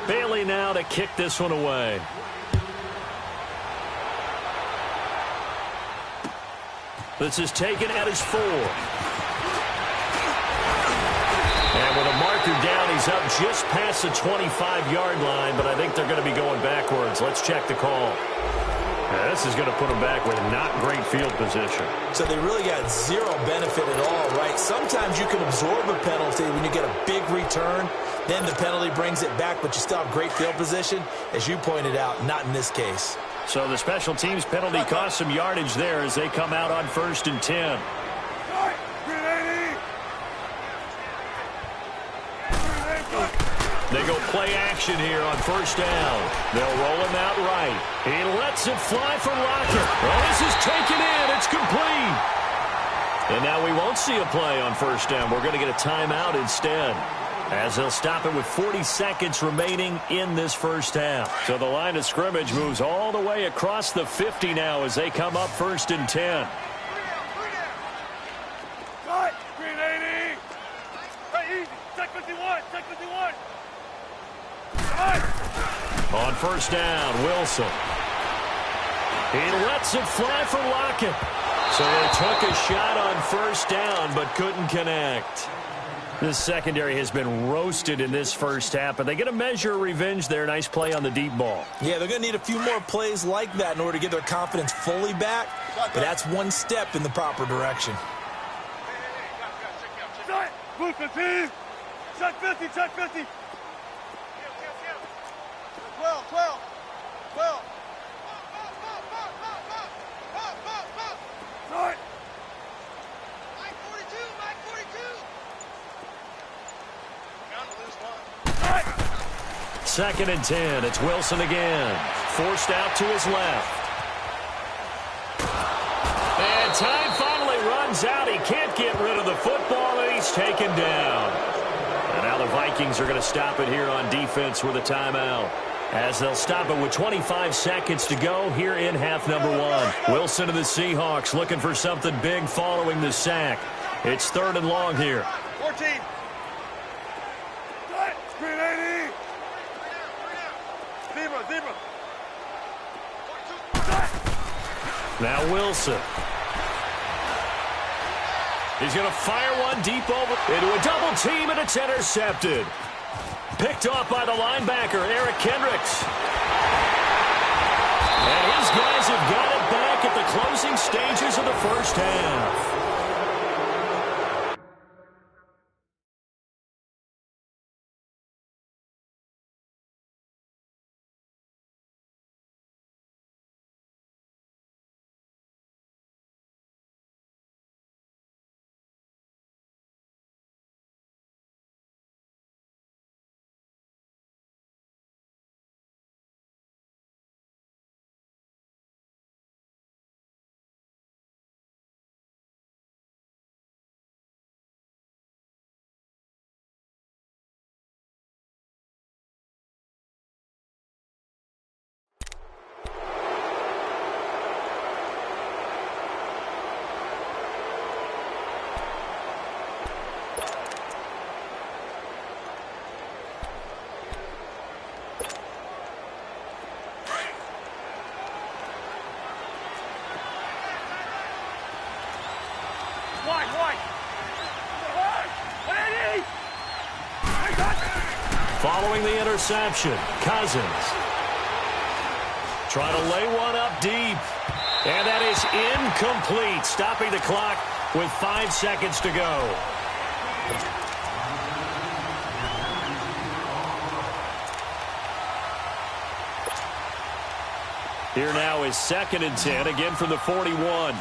Bailey now to kick this one away. This is taken at his 4. And with a marker down, he's up just past the 25-yard line, but I think they're going to be going backwards. Let's check the call. This is going to put them back with not great field position. So they really got zero benefit at all, right? Sometimes you can absorb a penalty when you get a big return. Then the penalty brings it back, but you still have great field position. As you pointed out, not in this case. So the special teams penalty cost some yardage there as they come out on 1st and 10. They go play action here on 1st down. They'll roll him out right. He lets it fly for Lockett. Well, this is taken in. It's complete. And now we won't see a play on 1st down. We're going to get a timeout instead, as they'll stop it with 40 seconds remaining in this first half. So the line of scrimmage moves all the way across the 50 now as they come up 1st and 10. On 1st down, Wilson. He lets it fly for Lockett. So they took a shot on 1st down but couldn't connect. This secondary has been roasted in this first half, but they get a measure of revenge there. Nice play on the deep ball. Yeah, they're going to need a few more plays like that in order to get their confidence fully back, but that's one step in the proper direction. Move 15. Check 50, check 50. 12, 12, 12. Sorry. Mike 42, Mike 42. 2nd and 10. It's Wilson again. Forced out to his left. And time finally runs out. He can't get rid of the football, and he's taken down. And now the Vikings are going to stop it here on defense with a timeout, as they'll stop it with 25 seconds to go here in half number 1. Wilson of the Seahawks looking for something big following the sack. It's 3rd and long here. 14. Screen 80. Zebra. Now Wilson. He's going to fire one deep over into a double team, and it's intercepted. Picked off by the linebacker, Eric Kendricks. And his guys have got it back at the closing stages of the first half. Following the interception, Cousins. Trying to lay one up deep. And that is incomplete, stopping the clock with 5 seconds to go. Here now is 2nd and 10, again from the 41.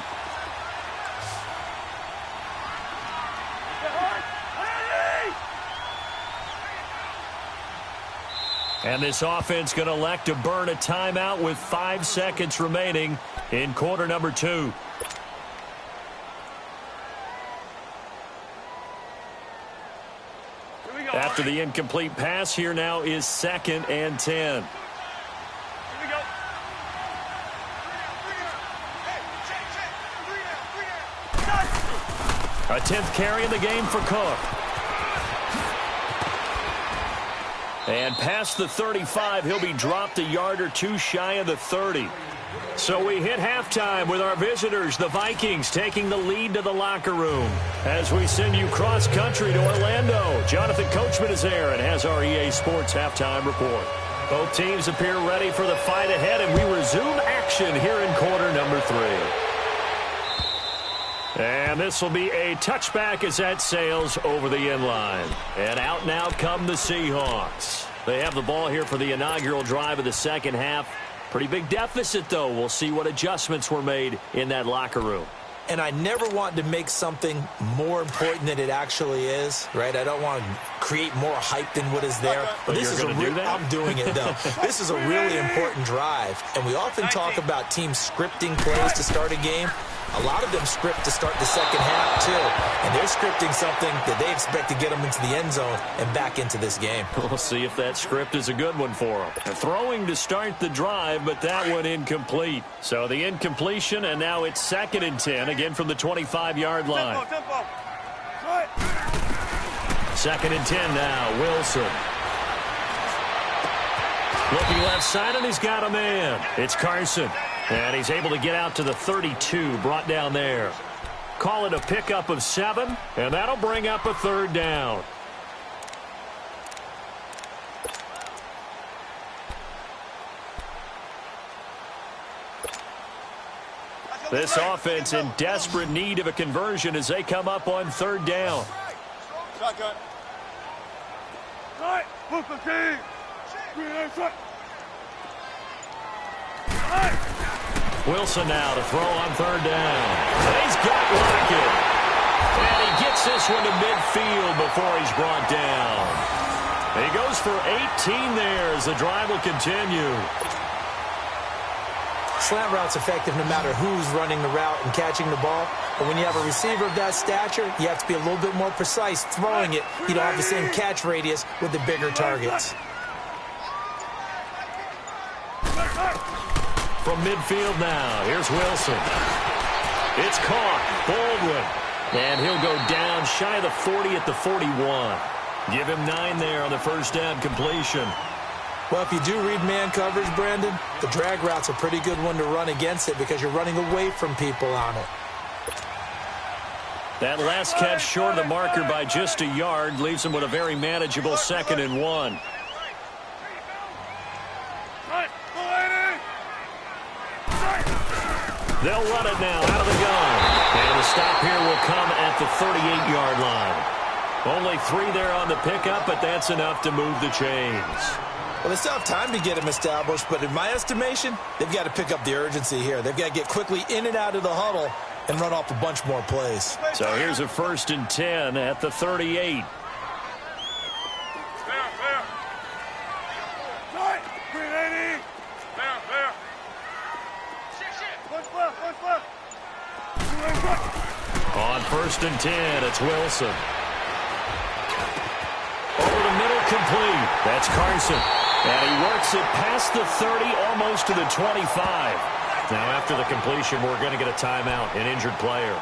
And this offense going to elect to burn a timeout with 5 seconds remaining in quarter number 2. After the incomplete pass, here now is 2nd and 10. A 10th carry in the game for Cook. And past the 35, he'll be dropped a yard or two shy of the 30. So we hit halftime with our visitors, the Vikings, taking the lead to the locker room. As we send you cross-country to Orlando, Jonathan Coachman is there and has our EA Sports halftime report. Both teams appear ready for the fight ahead, and we resume action here in quarter number 3. And this will be a touchback as that sails over the inline. And out now come the Seahawks. They have the ball here for the inaugural drive of the second half. Pretty big deficit, though. We'll see what adjustments were made in that locker room. And I never want to make something more important than it actually is, right? I don't want to create more hype than what is there. But this is I'm doing it, though. This is a really important drive. And we often talk about teams scripting plays to start a game. A lot of them script to start the second half, too. And they're scripting something that they expect to get them into the end zone and back into this game. We'll see if that script is a good one for them. Throwing to start the drive, but that one incomplete. So the incompletion, and now it's 2nd and 10, again from the 25-yard line. 2nd and 10 now, Wilson. Looking left side, and he's got a man. It's Carson. And he's able to get out to the 32, brought down there. Call it a pickup of 7, and that'll bring up a 3rd down. This offense in desperate need of a conversion as they come up on 3rd down. Shotgun. Right. Move the team. Wilson now to throw on 3rd down. And he's got Lockett. And he gets this one to midfield before he's brought down. And he goes for 18 there as the drive will continue. Slant route's effective no matter who's running the route and catching the ball. But when you have a receiver of that stature, you have to be a little bit more precise throwing it. You don't have the same catch radius with the bigger targets. From midfield now, here's Wilson. It's caught. Baldwin. And he'll go down shy of the 40 at the 41. Give him 9 there on the first down completion. Well, if you do read man coverage, Brandon, the drag route's a pretty good one to run against it because you're running away from people on it. That last catch short of the marker by just a yard leaves him with a very manageable 2nd and 1. They'll run it now out of the gun. And the stop here will come at the 38-yard line. Only 3 there on the pickup, but that's enough to move the chains. Well, they still have time to get him established, but in my estimation, they've got to pick up the urgency here. They've got to get quickly in and out of the huddle and run off a bunch more plays. So here's a 1st and 10 at the 38. On 1st and 10, it's Wilson. Over the middle, complete. That's Carson. And he works it past the 30, almost to the 25. Now, after the completion, we're going to get a timeout, an injured player.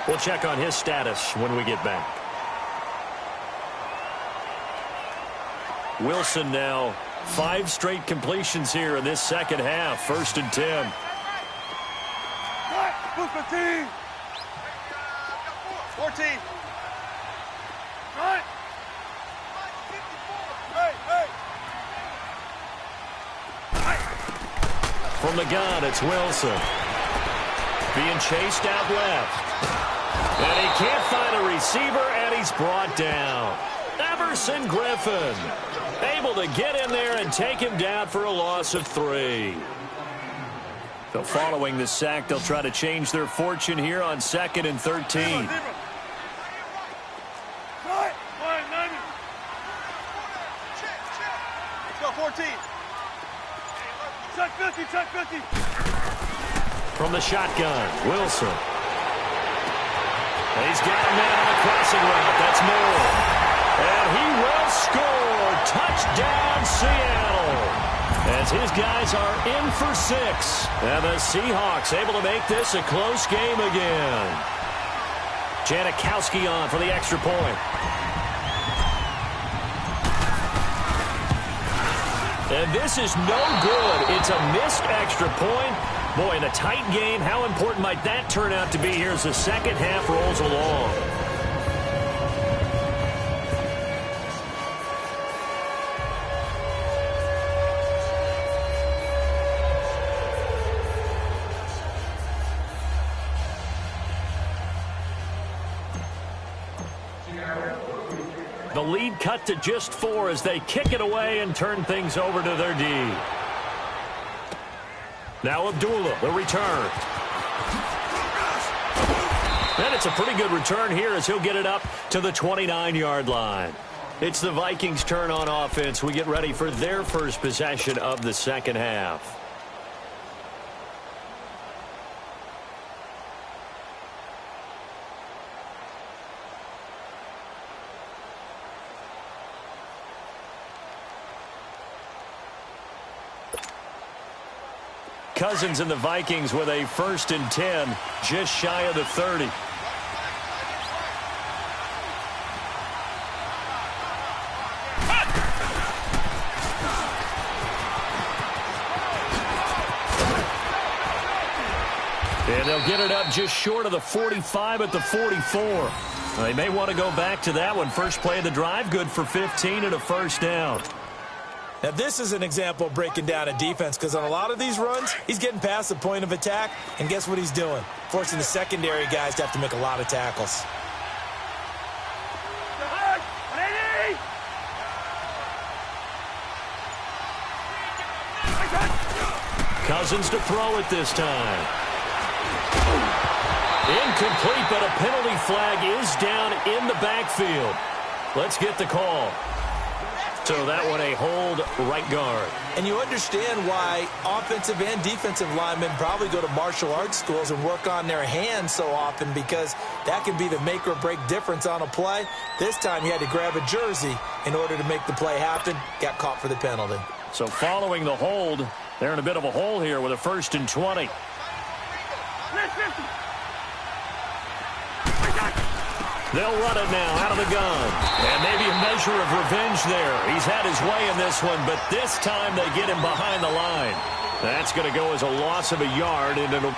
We'll check on his status when we get back. Wilson now, 5 straight completions here in this second half. 1st and 10. Move the team. 14. Right. Hey. From the gun, it's Wilson. Being chased out left. And he can't find a receiver, and he's brought down. Everson Griffin able to get in there and take him down for a loss of 3. So following the sack, they'll try to change their fortune here on 2nd and 13. Check 50. From the shotgun, Wilson. And he's got a man on the crossing route. That's Moore. And he will score. Touchdown, Seattle. As his guys are in for 6. And the Seahawks able to make this a close game again. Janikowski on for the extra point. And this is no good. It's a missed extra point. Boy, in a tight game, how important might that turn out to be here as the second half rolls along? The lead cut to just 4 as they kick it away and turn things over to their D. Now Abdullah, the return. And it's a pretty good return here as he'll get it up to the 29-yard line. It's the Vikings' turn on offense. We get ready for their first possession of the second half. Cousins and the Vikings with a 1st and 10, just shy of the 30. And they'll get it up just short of the 45 at the 44. They may want to go back to that one. First play of the drive, good for 15 and a first down. Now, this is an example of breaking down a defense because on a lot of these runs, he's getting past the point of attack, and guess what he's doing? Forcing the secondary guys to have to make a lot of tackles. Cousins to throw it this time. Incomplete, but a penalty flag is down in the backfield. Let's get the call. So that one a hold right guard. And you understand why offensive and defensive linemen probably go to martial arts schools and work on their hands so often because that can be the make or break difference on a play. This time he had to grab a jersey in order to make the play happen. Got caught for the penalty. So following the hold, they're in a bit of a hole here with a 1st and 20. They'll run it now out of the gun. And maybe a measure of revenge there. He's had his way in this one, but this time they get him behind the line. That's going to go as a loss of a yard, and it'll...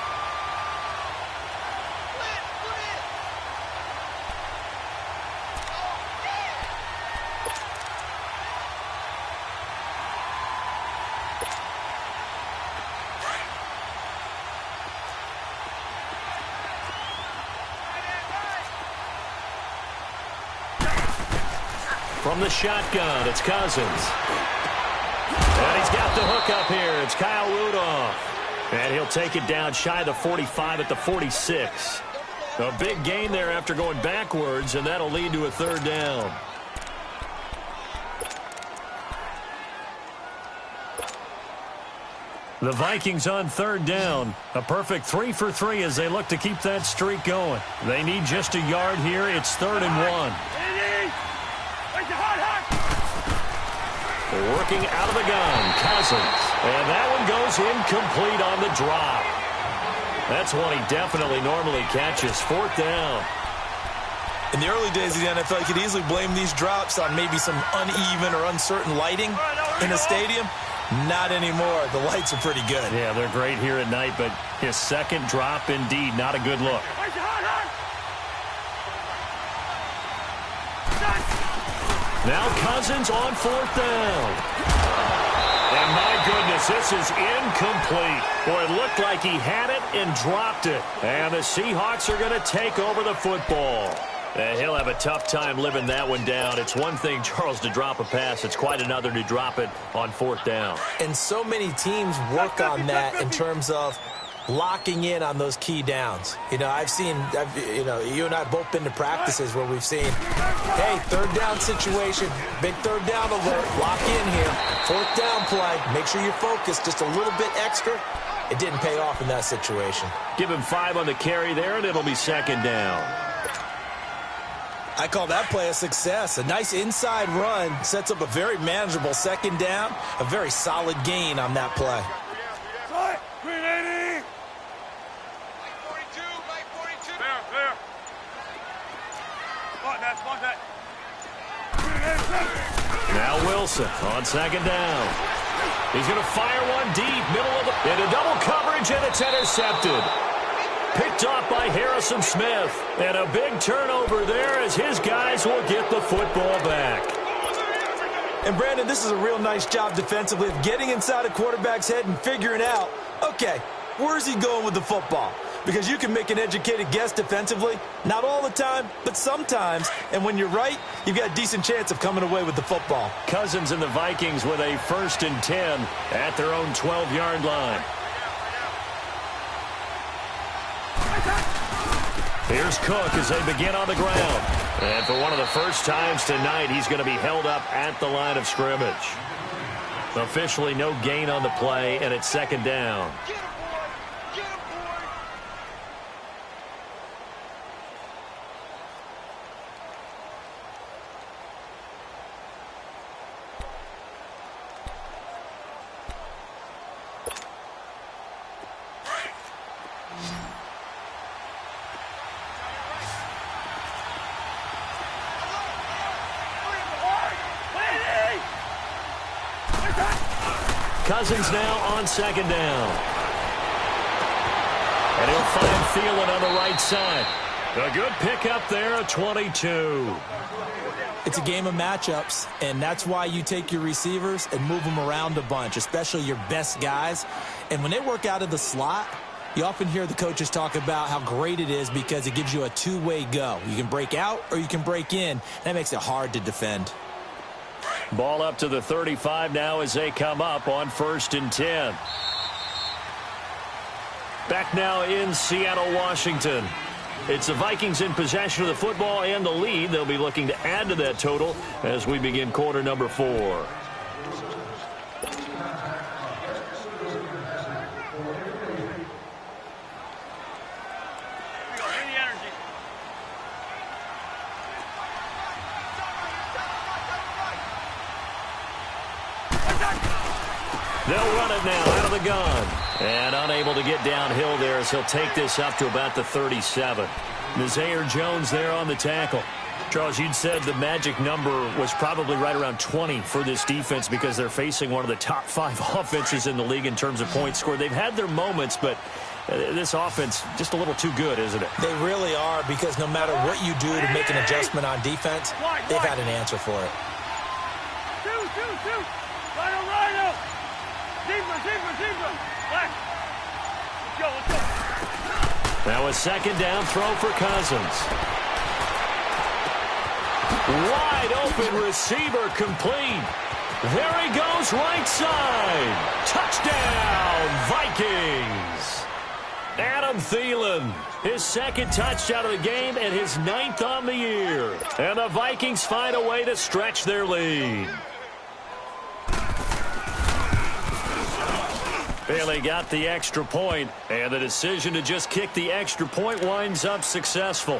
From the shotgun, it's Cousins. And he's got the hook up here. It's Kyle Rudolph. And he'll take it down shy of the 45 at the 46. A big gain there after going backwards, and that'll lead to a 3rd down. The Vikings on 3rd down. A perfect 3 for 3 as they look to keep that streak going. They need just a yard here. It's 3rd and 1. Working out of the gun, Cousins. And that one goes incomplete on the drop. That's one he definitely normally catches. 4th down. In the early days of the NFL, you could easily blame these drops on maybe some uneven or uncertain lighting in the stadium. Not anymore. The lights are pretty good. Yeah, they're great here at night, but his second drop, indeed, not a good look. Now Cousins on 4th down. And my goodness, this is incomplete. Boy, it looked like he had it and dropped it. And the Seahawks are going to take over the football. And he'll have a tough time living that one down. It's one thing, Charles, to drop a pass. It's quite another to drop it on 4th down. And so many teams work on that in terms of locking in on those key downs. You know, you and I have both been to practices where we've seen, hey, 3rd down situation, big 3rd down alert, lock in here, 4th down play, make sure you're focused just a little bit extra. It didn't pay off in that situation. Give him 5 on the carry there, and it'll be 2nd down. I call that play a success. A nice inside run sets up a very manageable 2nd down, a very solid gain on that play. Now Wilson on 2nd down. He's going to fire one deep, middle of the... into double coverage, and it's intercepted. Picked off by Harrison Smith. And a big turnover there as his guys will get the football back. And, Brandon, this is a real nice job defensively of getting inside a quarterback's head and figuring out, okay, where's he going with the football? Because you can make an educated guess defensively. Not all the time, but sometimes. And when you're right, you've got a decent chance of coming away with the football. Cousins and the Vikings with a 1st and 10 at their own 12-yard line. Here's Cook as they begin on the ground. And for one of the first times tonight, he's going to be held up at the line of scrimmage. Officially no gain on the play, and it's 2nd down. Cousins now on 2nd down. And he'll find Thielen on the right side. A good pickup there at 22. It's a game of matchups, and that's why you take your receivers and move them around a bunch, especially your best guys. And when they work out of the slot, you often hear the coaches talk about how great it is because it gives you a two-way go. You can break out or you can break in. That makes it hard to defend. Ball up to the 35 now as they come up on 1st and 10. Back now in Seattle, Washington. It's the Vikings in possession of the football and the lead. They'll be looking to add to that total as we begin quarter number 4. They'll run it now out of the gun. And unable to get downhill there as he'll take this up to about the 37. Nazaire Jones there on the tackle. Charles, you'd said the magic number was probably right around 20 for this defense because they're facing one of the top 5 offenses in the league in terms of points scored. They've had their moments, but this offense just a little too good, isn't it? They really are, because no matter what you do to make an adjustment on defense, they've had an answer for it. Two. Rhino. Zebra. Black. Let's go. Now a 2nd down throw for Cousins. Wide open receiver complete. There he goes right side. Touchdown, Vikings. Adam Thielen, his 2nd touchdown of the game and his 9th on the year. And the Vikings find a way to stretch their lead. Bailey got the extra point, and the decision to just kick the extra point winds up successful.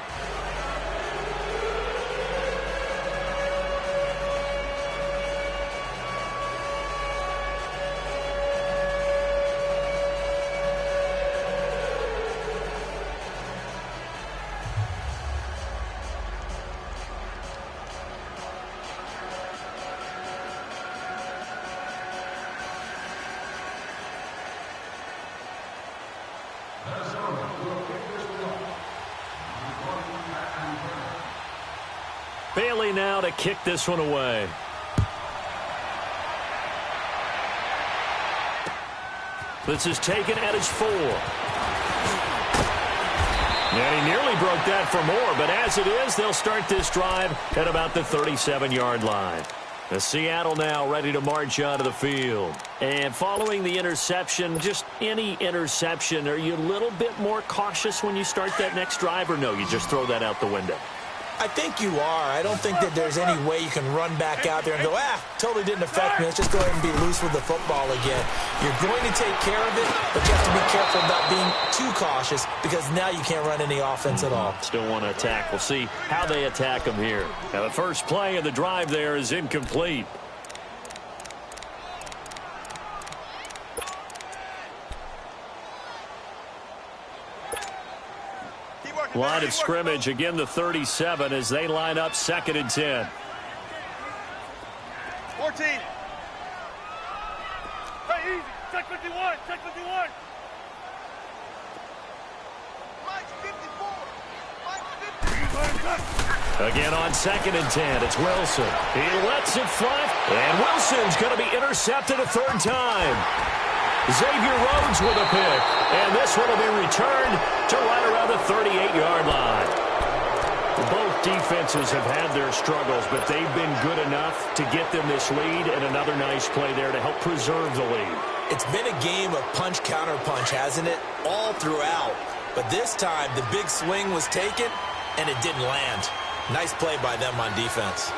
Bailey now to kick this one away. This is taken at his 4. And he nearly broke that for more, but as it is, they'll start this drive at about the 37-yard line. The Seattle now ready to march onto the field. And following the interception, just any interception, are you a little bit more cautious when you start that next drive, or no, you just throw that out the window? I think you are. I don't think that there's any way you can run back out there and go, totally didn't affect me. Let's just go ahead and be loose with the football again. You're going to take care of it, but you have to be careful about being too cautious because now you can't run any offense at all. Still want to attack. We'll see how they attack them here. Now, the first play of the drive there is incomplete. Line of scrimmage, again the 37 as they line up 2nd and 10. 14. Easy. Check 51. Check 51. Mike's 54. Mike's 50. Again on 2nd and 10, it's Wilson. He lets it fly, and Wilson's going to be intercepted a third time. Xavier Rhodes with a pick, and this one will be returned to right around the 38-yard line. Both defenses have had their struggles, but they've been good enough to get them this lead, and another nice play there to help preserve the lead. It's been a game of punch-counter-punch, hasn't it? All throughout. But this time, the big swing was taken, and it didn't land. Nice play by them on defense.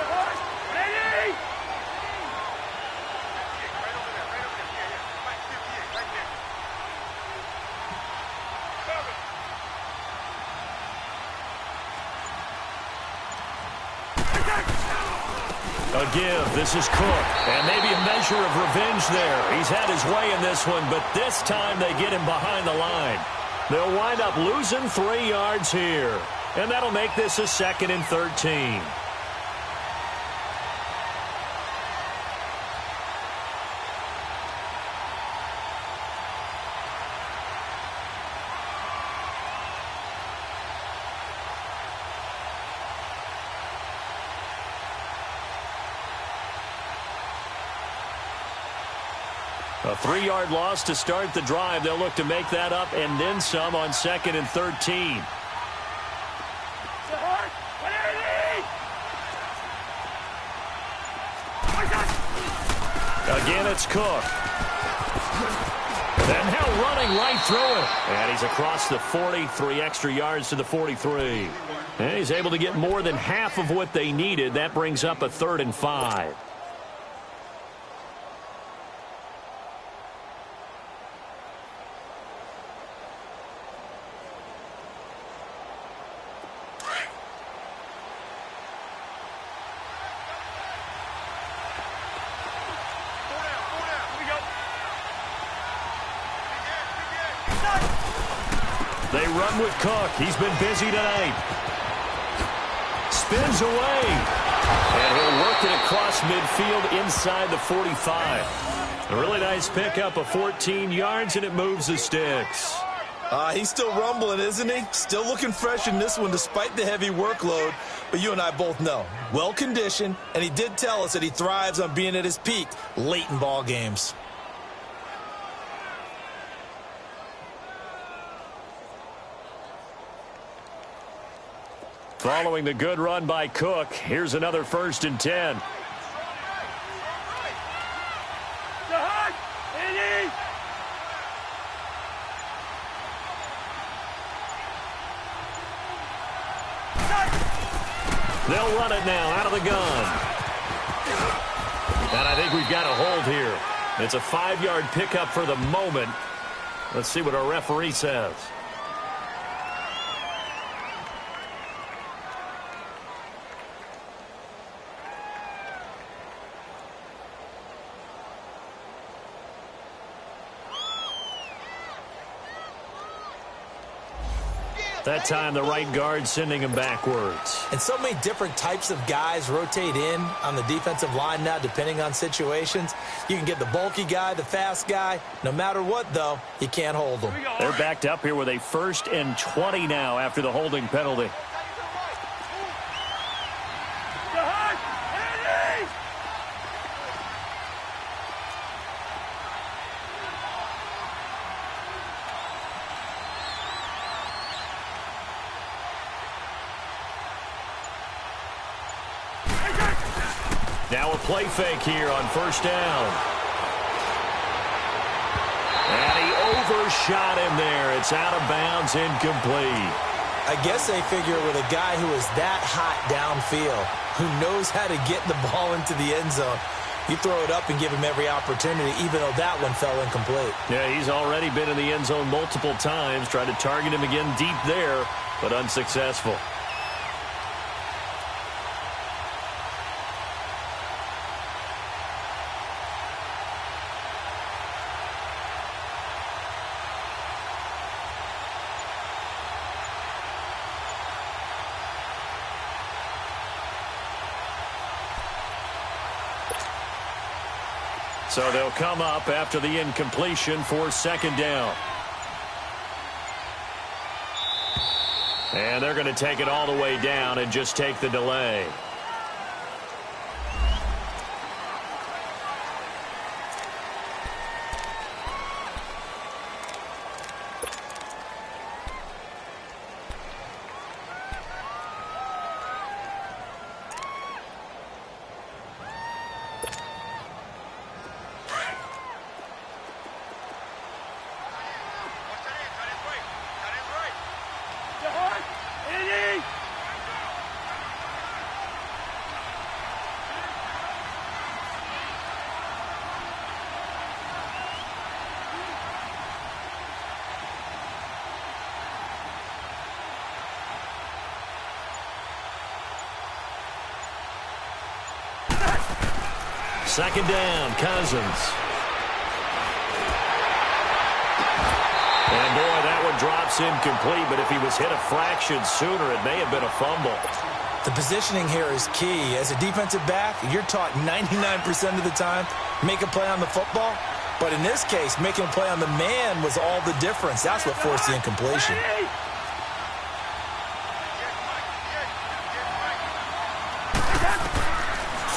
Ready? A give. This is Cook. And maybe a measure of revenge there. He's had his way in this one, but this time they get him behind the line. They'll wind up losing 3 yards here. And that'll make this a 2nd and 13. A 3-yard loss to start the drive. They'll look to make that up and then some on 2nd and 13. Again, it's Cook. And now running right through it. And he's across the 40, 3 extra yards to the 43. And he's able to get more than half of what they needed. That brings up a 3rd and 5. They run with Cook. He's been busy tonight. Spins away. And he'll work it across midfield inside the 45. A really nice pickup of 14 yards, and it moves the sticks. He's still rumbling, isn't he? Still looking fresh in this one despite the heavy workload. But you and I both know, well-conditioned, and he did tell us that he thrives on being at his peak late in ball games. Following the good run by Cook, here's another 1st and 10. They'll run it now out of the gun. And I think we've got a hold here. It's a 5-yard pickup for the moment. Let's see what our referee says. That time, the right guard sending him backwards. And so many different types of guys rotate in on the defensive line now, depending on situations. You can get the bulky guy, the fast guy. No matter what, though, you can't hold them. They're backed up here with a 1st and 20 now after the holding penalty. Now a play fake here on 1st down. And he overshot him there. It's out of bounds, incomplete. I guess they figure with a guy who is that hot downfield, who knows how to get the ball into the end zone, you throw it up and give him every opportunity, even though that one fell incomplete. Yeah, he's already been in the end zone multiple times, tried to target him again deep there, but unsuccessful. So they'll come up after the incompletion for second down. And they're going to take it all the way down and just take the delay. Second down, Cousins. And boy, that one drops incomplete, but if he was hit a fraction sooner, it may have been a fumble. The positioning here is key. As a defensive back, you're taught 99% of the time, make a play on the football. But in this case, making a play on the man was all the difference. That's what forced the incompletion.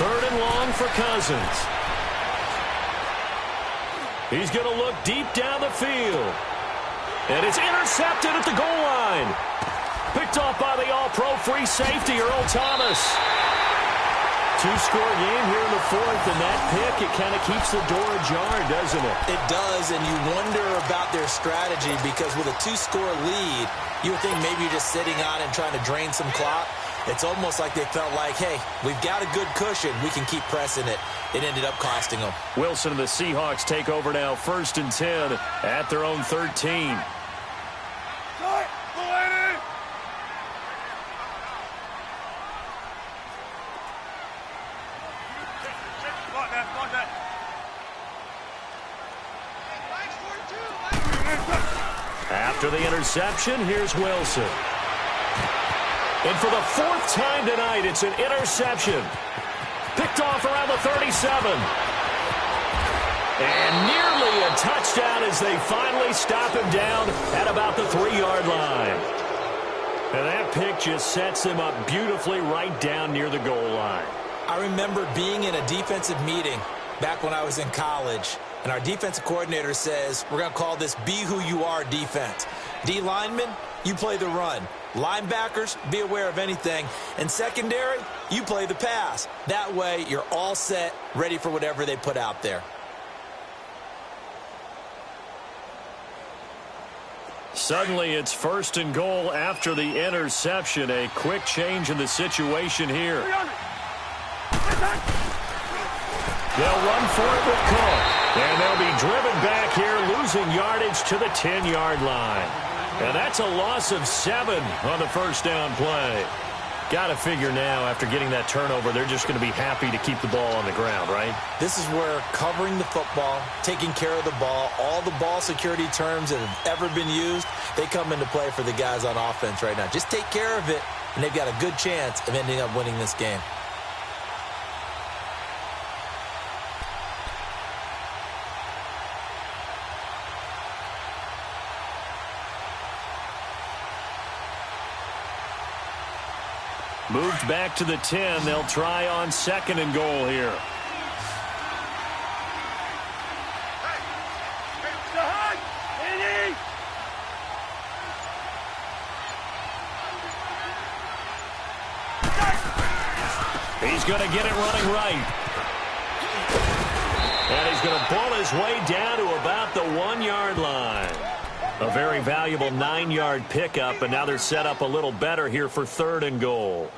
Third and long for Cousins. He's going to look deep down the field. And it's intercepted at the goal line. Picked off by the all-pro free safety, Earl Thomas. Two-score game here in the fourth, and that pick, it kind of keeps the door ajar, doesn't it? It does, and you wonder about their strategy because with a two-score lead, you would think maybe you're just sitting on and trying to drain some clock. It's almost like they felt like, hey, we've got a good cushion. We can keep pressing it. It ended up costing them. Wilson and the Seahawks take over now, 1st and 10 at their own 13. After the interception, here's Wilson. And for the 4th time tonight, it's an interception. Picked off around the 37. And nearly a touchdown as they finally stop him down at about the 3-yard line. And that pick just sets him up beautifully right down near the goal line. I remember being in a defensive meeting back when I was in college, and our defensive coordinator says, we're going to call this Be Who You Are defense. D linemen, you play the run. Linebackers, be aware of anything. And secondary, you play the pass. That way, you're all set, ready for whatever they put out there. Suddenly, it's 1st and goal after the interception. A quick change in the situation here. They'll run for it with Cook. And they'll be driven back here, losing yardage to the 10-yard line. And that's a loss of 7 on the 1st down play. Got to figure now, after getting that turnover, they're just going to be happy to keep the ball on the ground, right? This is where covering the football, taking care of the ball, all the ball security terms that have ever been used, they come into play for the guys on offense right now. Just take care of it, and they've got a good chance of ending up winning this game. Moved back to the 10. They'll try on 2nd and goal here. He's going to get it running right. And he's going to pull his way down to about the 1-yard line. A very valuable 9-yard pickup, and now they're set up a little better here for 3rd and goal.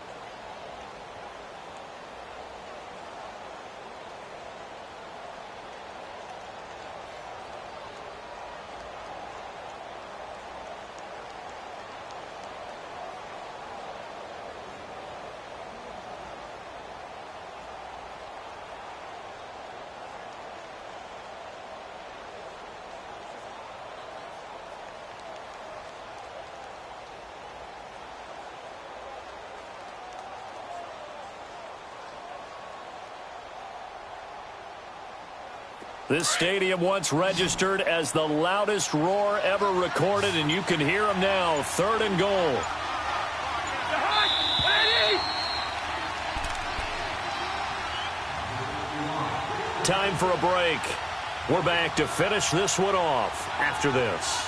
This stadium once registered as the loudest roar ever recorded, and you can hear them now. 3rd and goal. Time for a break. We're back to finish this one off after this.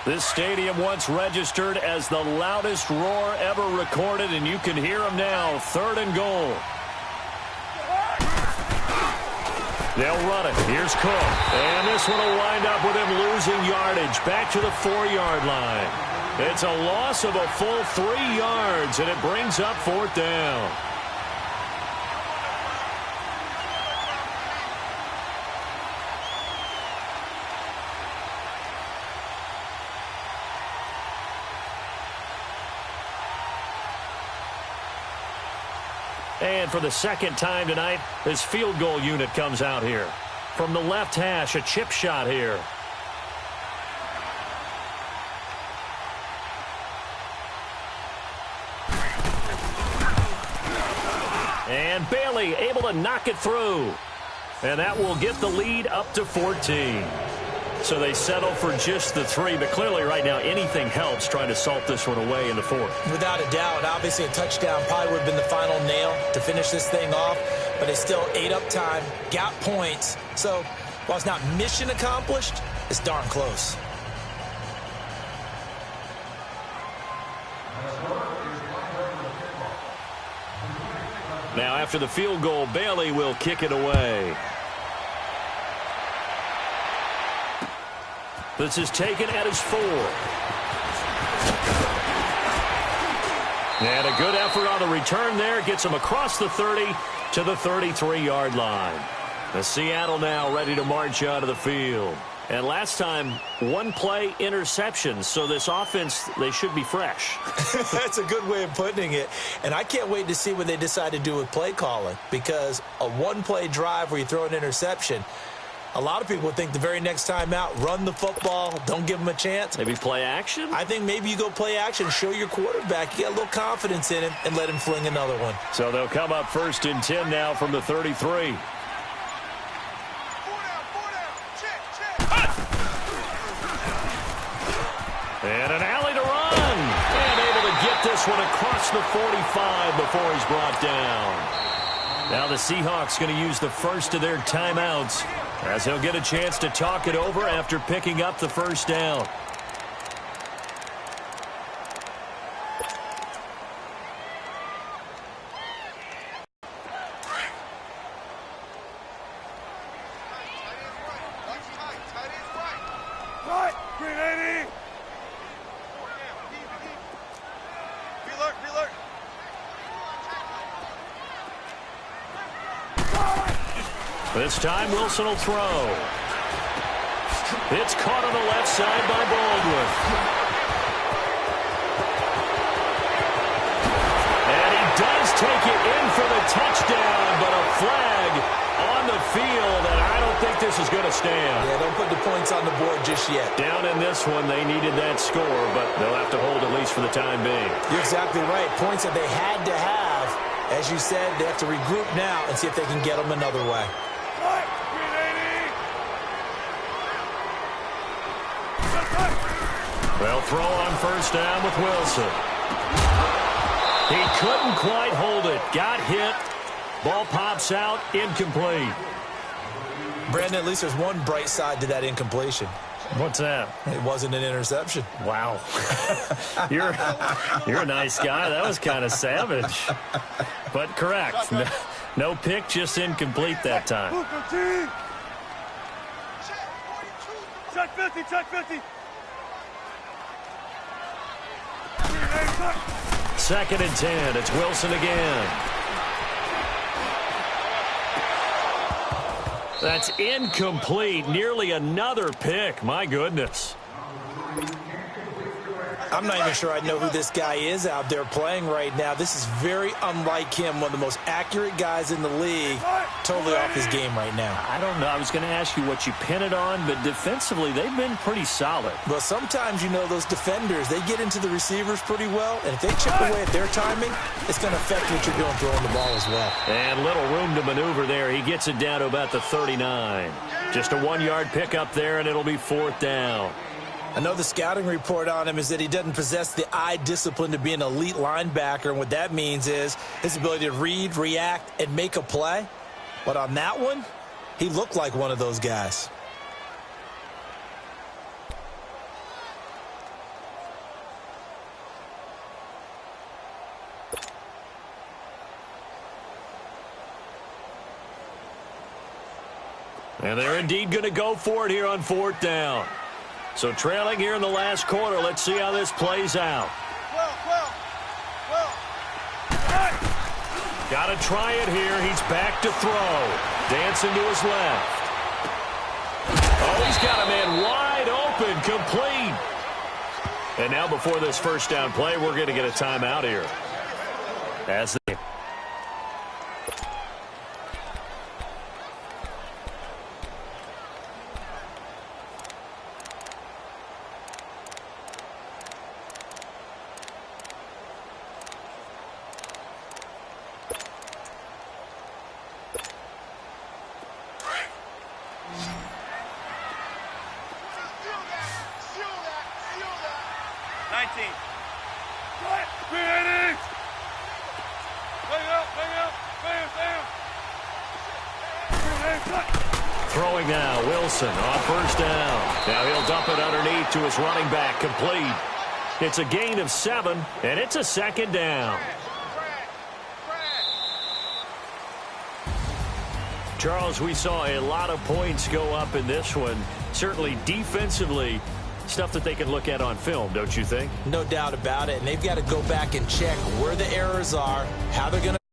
This stadium once registered as the loudest roar ever recorded, and you can hear them now. 3rd and goal. They'll run it. Here's Cook. And this one will wind up with him losing yardage back to the 4-yard line. It's a loss of a full 3 yards, and it brings up 4th down. And for the second time tonight, this field goal unit comes out here. From the left hash, a chip shot here. And Bailey able to knock it through. And that will get the lead up to 14. So they settle for just the 3, but clearly right now anything helps trying to salt this one away in the 4th. Without a doubt, obviously a touchdown probably would have been the final nail to finish this thing off, but it's still ate up time, got points. So while it's not mission accomplished, it's darn close. Now after the field goal, Bailey will kick it away. This is taken at his 4. And a good effort on the return there. Gets him across the 30 to the 33-yard line. The Seattle now ready to march out of the field. And last time, 1 play interception. So this offense, they should be fresh. That's a good way of putting it. And I can't wait to see what they decide to do with play calling. Because a 1-play drive where you throw an interception, a lot of people would think the very next time out, run the football, don't give them a chance. Maybe play action? I think maybe you go play action, show your quarterback, you get a little confidence in him, and let him fling another one. So they'll come up 1st and 10 now from the 33. And an alley to run. And able to get this one across the 45 before he's brought down. Now the Seahawks going to use the first of their timeouts as he'll get a chance to talk it over after picking up the 1st down. Right, green 80. Be alert. This time Wilson will throw. It's caught on the left side by Baldwin. And he does take it in for the touchdown, but a flag on the field, and I don't think this is going to stand. Yeah, don't put the points on the board just yet. Down in this one, they needed that score, but they'll have to hold at least for the time being. You're exactly right. Points that they had to have. As you said, they have to regroup now and see if they can get them another way. Right, green 80. They'll throw on 1st down with Wilson. He couldn't quite hold it. Got hit. Ball pops out. Incomplete. Brandon, at least there's one bright side to that incompletion. What's that? It wasn't an interception. Wow. You're a nice guy. That was kind of savage. But correct. No pick, just incomplete that time. Check 50, check 50. 2nd and 10. It's Wilson again. That's incomplete. Nearly another pick. My goodness. I'm not even sure I know who this guy is out there playing right now. This is very unlike him, one of the most accurate guys in the league. Totally off his game right now. I don't know. I was going to ask you what you pin it on, but defensively, they've been pretty solid. Well, sometimes, you know, those defenders, they get into the receivers pretty well, and if they chip away at their timing, it's going to affect what you're doing throwing the ball as well. And little room to maneuver there. He gets it down to about the 39. Just a 1-yard pickup there, and it'll be 4th down. I know the scouting report on him is that he doesn't possess the eye discipline to be an elite linebacker, and what that means is his ability to read, react, and make a play. But on that one, he looked like one of those guys. And they're indeed going to go for it here on 4th down. So trailing here in the last quarter. Let's see how this plays out. Got to try it here. He's back to throw. Dancing to his left. Oh, he's got a man wide open, complete. And now before this first down play, we're going to get a timeout here. As they... Throwing now, Wilson on first down. Now he'll dump it underneath to his running back, complete. It's a gain of 7, and it's a 2nd down. Charles, we saw a lot of points go up in this one. Certainly defensively, stuff that they can look at on film, don't you think? No doubt about it, and they've got to go back and check where the errors are, how they're going to